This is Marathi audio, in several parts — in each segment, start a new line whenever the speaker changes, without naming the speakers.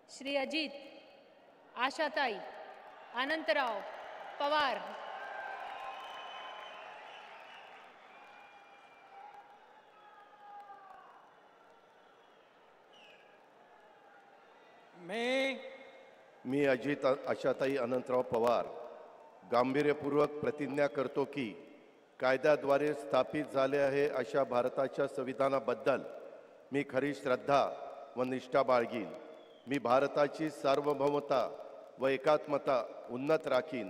श्री अजित, आशाताई, अनंतराव पवार।
मी अजित आशाताई अनंतराव पवार गांभीर्यपूर्वक प्रतिज्ञा करतो की कायद्याद्वारे स्थापित झाले आहे अशा भारताच्या संविधानाबद्दल मी खरी श्रद्धा व निष्ठा बाळगीन। मी भारताची सार्वभौमता व एकात्मता उन्नत राखीन।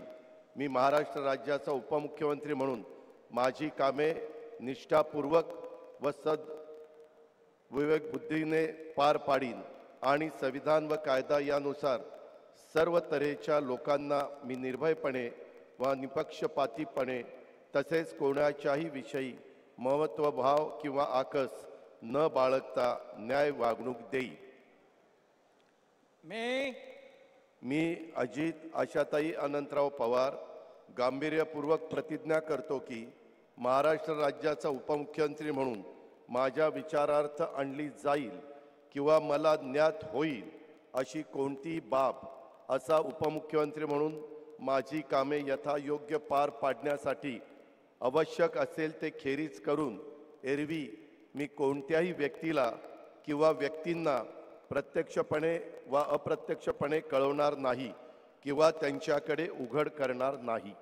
मी महाराष्ट्र राज्याचा उपमुख्यमंत्री म्हणून माझी कामे निष्ठापूर्वक व विवेक बुद्धीने पार पाडीन आणि संविधान व कायदा यानुसार सर्व तऱ्हेच्या लोकांना मी निर्भयपणे व निपक्षपातीपणे तसेच कोणाच्याही विषयी महत्त्वभाव किंवा आकस न बाळगता न्याय वागणूक देईन। मी अजित आशाताई अनंतराव पवार गांभीर्यपूर्वक प्रतिज्ञा करतो की महाराष्ट्र राज्याचा उपमुख्यमंत्री म्हणून माझ्या विचारार्थ आणली जाईल किंवा मला ज्ञात होईल अशी कोणतीही बाब असा उपमुख्यमंत्री म्हणून माझी कामे यथायोग्य पार पाडण्यासाठी आवश्यक असेल ते खेरीज करून एरवी मी कोणत्याही व्यक्तीला किंवा व्यक्तींना प्रत्यक्षपणे व अप्रत्यक्षपणे कळवणार नाही किंवा त्यांच्याकडे उघड करणार नाही।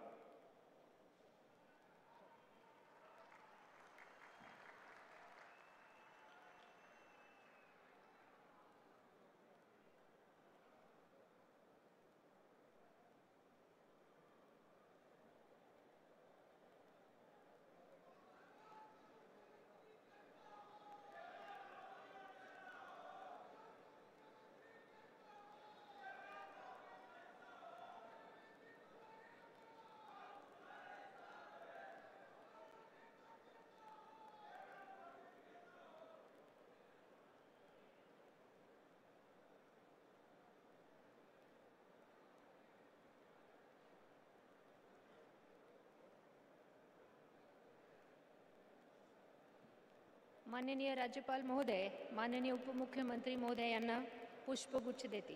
माननीय राज्यपाल महोदय, माननीय उपमुख्यमंत्री महोदय यांना पुष्पगुच्छ देते।